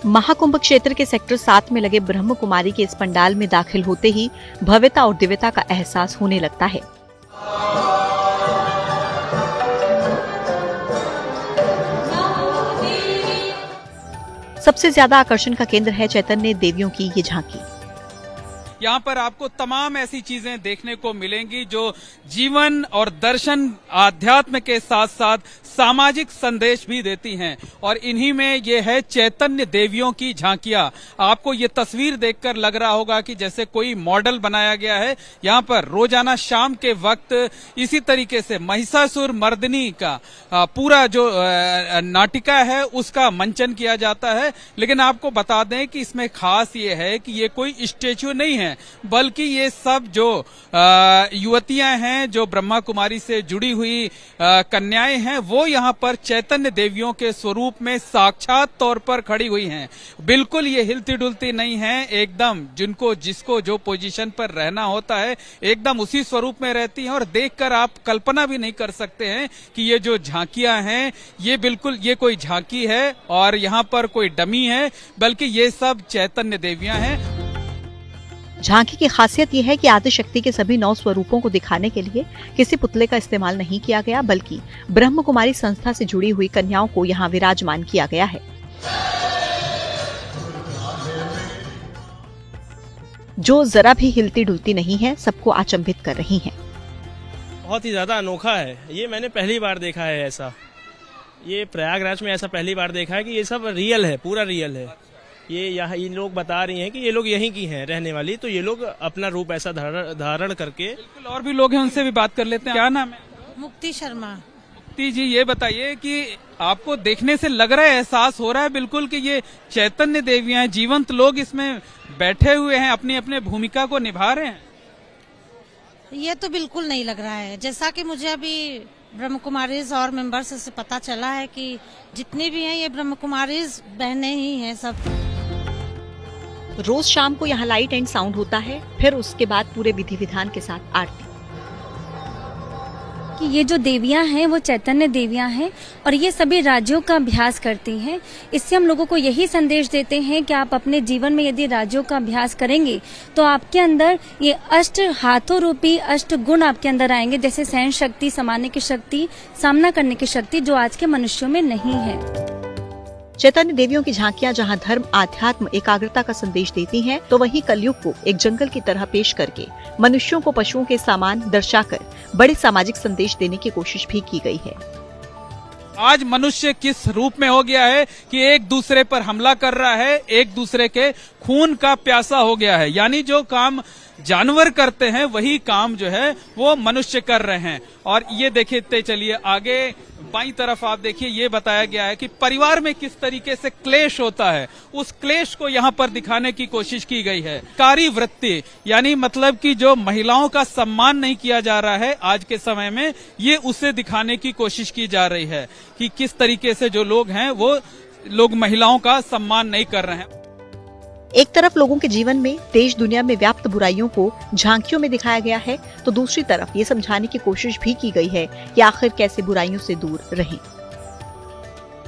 महाकुंभ क्षेत्र के सेक्टर 7 में लगे ब्रह्म कुमारी के इस पंडाल में दाखिल होते ही भव्यता और दिव्यता का एहसास होने लगता है। सबसे ज्यादा आकर्षण का केंद्र है चैतन्य देवियों की ये झांकी। यहाँ पर आपको तमाम ऐसी चीजें देखने को मिलेंगी जो जीवन और दर्शन आध्यात्म के साथ साथ सामाजिक संदेश भी देती हैं, और इन्हीं में ये है चैतन्य देवियों की झांकियां। आपको ये तस्वीर देखकर लग रहा होगा कि जैसे कोई मॉडल बनाया गया है। यहाँ पर रोजाना शाम के वक्त इसी तरीके से महिषासुर मर्दिनी का पूरा जो नाटिका है उसका मंचन किया जाता है। लेकिन आपको बता दें कि इसमें खास ये है कि ये कोई स्टेच्यू नहीं है, बल्कि ये सब जो युवतियां हैं, जो ब्रह्मा कुमारी से जुड़ी हुई कन्याएं हैं, वो यहाँ पर चैतन्य देवियों के स्वरूप में साक्षात तौर पर खड़ी हुई हैं। बिल्कुल ये हिलती डुलती नहीं है, एकदम जिसको जो पोजीशन पर रहना होता है एकदम उसी स्वरूप में रहती हैं। और देखकर आप कल्पना भी नहीं कर सकते हैं कि ये जो झांकियां हैं ये कोई झांकी है और यहाँ पर कोई डमी है, बल्कि ये सब चैतन्य देवियां हैं। झांकी की खासियत यह है कि आदिशक्ति के सभी 9 स्वरूपों को दिखाने के लिए किसी पुतले का इस्तेमाल नहीं किया गया, बल्कि ब्रह्म कुमारी संस्था से जुड़ी हुई कन्याओं को यहाँ विराजमान किया गया है। जो जरा भी हिलती डुलती नहीं है, सबको अचंभित कर रही हैं। बहुत ही ज्यादा अनोखा है, ये मैंने पहली बार देखा है ऐसा। ये प्रयागराज में ऐसा पहली बार देखा है कि ये सब रियल है, पूरा रियल है। ये यहाँ ये लोग बता रही हैं कि ये लोग यहीं की हैं रहने वाली, तो ये लोग अपना रूप ऐसा धारण करके। बिल्कुल, और भी लोग हैं, उनसे भी बात कर लेते हैं। क्या नाम है? मुक्ति शर्मा। मुक्ति जी, ये बताइए कि आपको देखने से लग रहा है, एहसास हो रहा है बिल्कुल कि ये चैतन्य देवियां हैं, जीवंत लोग इसमें बैठे हुए हैं, अपनी अपनी भूमिका को निभा रहे हैं? ये तो बिल्कुल नहीं लग रहा है। जैसा कि मुझे अभी ब्रह्म कुमारीज और मेंबर्स से पता चला है कि जितनी भी हैं ये ब्रह्म कुमारीज बहनें ही हैं सब। रोज शाम को यहाँ लाइट एंड साउंड होता है, फिर उसके बाद पूरे विधि विधान के साथ आरती। कि ये जो देवियां हैं वो चैतन्य देवियां हैं और ये सभी राज्यों का अभ्यास करती हैं। इससे हम लोगों को यही संदेश देते हैं कि आप अपने जीवन में यदि राज्यों का अभ्यास करेंगे तो आपके अंदर ये अष्ट हाथों रूपी अष्ट गुण आपके अंदर आएंगे, जैसे सहन शक्ति, समाने की शक्ति, सामना करने की शक्ति, जो आज के मनुष्यों में नहीं है। चैतन्य देवियों की झांकियां जहां धर्म, आध्यात्म, एकाग्रता का संदेश देती हैं, तो वहीं कलयुग को एक जंगल की तरह पेश करके मनुष्यों को पशुओं के समान दर्शाकर बड़े सामाजिक संदेश देने की कोशिश भी की गई है। आज मनुष्य किस रूप में हो गया है कि एक दूसरे पर हमला कर रहा है, एक दूसरे के खून का प्यासा हो गया है। यानी जो काम जानवर करते हैं वही काम जो है वो मनुष्य कर रहे हैं। और ये देखते चलिए आगे बाईं तरफ आप देखिए, ये बताया गया है कि परिवार में किस तरीके से क्लेश होता है, उस क्लेश को यहाँ पर दिखाने की कोशिश की गई है। कारी वृत्ति, यानी मतलब कि जो महिलाओं का सम्मान नहीं किया जा रहा है आज के समय में, ये उसे दिखाने की कोशिश की जा रही है कि किस तरीके से जो लोग हैं वो लोग महिलाओं का सम्मान नहीं कर रहे हैं। एक तरफ लोगों के जीवन में, देश दुनिया में व्याप्त बुराइयों को झांकियों में दिखाया गया है, तो दूसरी तरफ ये समझाने की कोशिश भी की गई है कि आखिर कैसे बुराइयों से दूर रहें।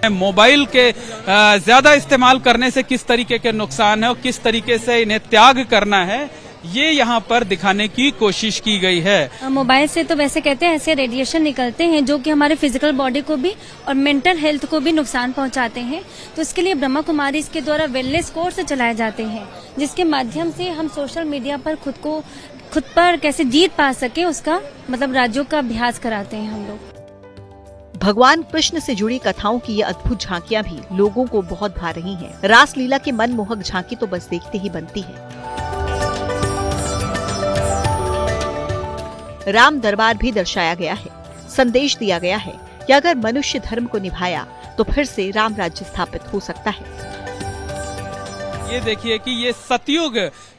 मोबाइल के ज्यादा इस्तेमाल करने से किस तरीके के नुकसान है और किस तरीके से इन्हें त्याग करना है, ये यहाँ पर दिखाने की कोशिश की गई है। मोबाइल से तो वैसे कहते हैं ऐसे रेडिएशन निकलते हैं जो कि हमारे फिजिकल बॉडी को भी और मेंटल हेल्थ को भी नुकसान पहुंचाते हैं। तो इसके लिए ब्रह्मा कुमारी इसके द्वारा वेलनेस कोर्स चलाए जाते हैं, जिसके माध्यम से हम सोशल मीडिया पर खुद पर कैसे जीत पा सके, उसका मतलब राज्यों का अभ्यास कराते हैं हम लोग। भगवान कृष्ण से जुड़ी कथाओं की ये अद्भुत झांकियां भी लोगों को बहुत भा रही हैं। रास लीला की मनमोहक झांकी तो बस देखते ही बनती है। राम दरबार भी दर्शाया गया है। संदेश दिया गया है कि अगर मनुष्य धर्म को निभाया तो फिर से राम राज्य स्थापित हो सकता है। ये देखिए कि ये सतयुग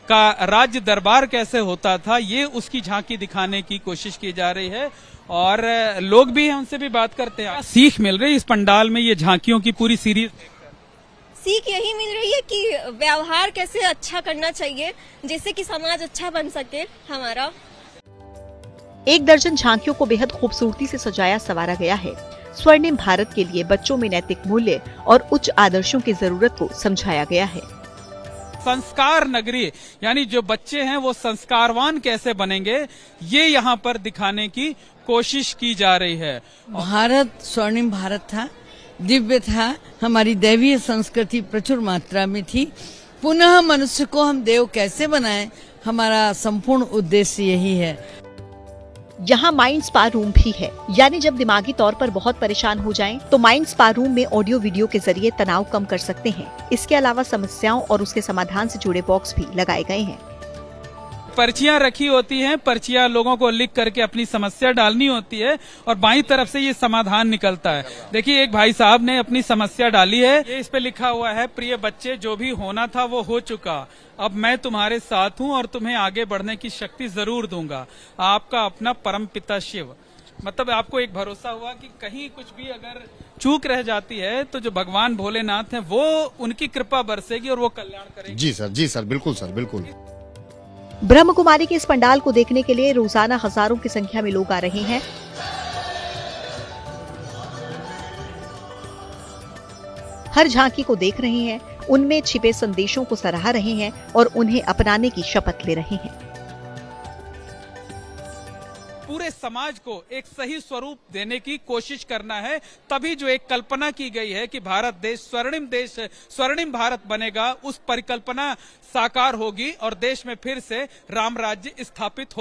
का राज्य दरबार कैसे होता था, ये उसकी झांकी दिखाने की कोशिश की जा रही है। और लोग भी हमसे भी बात करते हैं, सीख मिल रही है इस पंडाल में, ये झांकियों की पूरी सीरीज। सीख यही मिल रही है कि व्यवहार कैसे अच्छा करना चाहिए, जिससे कि समाज अच्छा बन सके हमारा। एक दर्जन झांकियों को बेहद खूबसूरती से सजाया संवारा गया है। स्वर्णिम भारत के लिए बच्चों में नैतिक मूल्य और उच्च आदर्शों की जरूरत को समझाया गया है। संस्कार नगरी यानी जो बच्चे हैं वो संस्कारवान कैसे बनेंगे, ये यहाँ पर दिखाने की कोशिश की जा रही है। भारत स्वर्णिम भारत था, दिव्य था, हमारी दैवीय संस्कृति प्रचुर मात्रा में थी। पुनः मनुष्य को हम देव कैसे बनाएं, हमारा संपूर्ण उद्देश्य यही है। यहाँ माइंड स्पा रूम भी है, यानी जब दिमागी तौर पर बहुत परेशान हो जाएं, तो माइंड स्पा रूम में ऑडियो वीडियो के जरिए तनाव कम कर सकते हैं। इसके अलावा समस्याओं और उसके समाधान से जुड़े बॉक्स भी लगाए गए हैं। पर्चियां रखी होती हैं, पर्चियां लोगों को लिख करके अपनी समस्या डालनी होती है और बाईं तरफ से ये समाधान निकलता है। देखिए एक भाई साहब ने अपनी समस्या डाली है, ये इस पे लिखा हुआ है, प्रिय बच्चे जो भी होना था वो हो चुका, अब मैं तुम्हारे साथ हूं और तुम्हें आगे बढ़ने की शक्ति जरूर दूंगा। आपका अपना परम पिता शिव। मतलब आपको एक भरोसा हुआ कि कहीं कुछ भी अगर चूक रह जाती है तो जो भगवान भोलेनाथ हैं वो उनकी कृपा बरसेगी और वो कल्याण करेंगे। जी सर, बिल्कुल सर, बिल्कुल। ब्रह्म कुमारी के इस पंडाल को देखने के लिए रोजाना हजारों की संख्या में लोग आ रहे हैं। हर झांकी को देख रहे हैं, उनमें छिपे संदेशों को सराह रहे हैं और उन्हें अपनाने की शपथ ले रहे हैं। पूरे समाज को एक सही स्वरूप देने की कोशिश करना है, तभी जो एक कल्पना की गई है कि भारत देश, स्वर्णिम भारत बनेगा, उस परिकल्पना साकार होगी और देश में फिर से राम राज्य स्थापित हो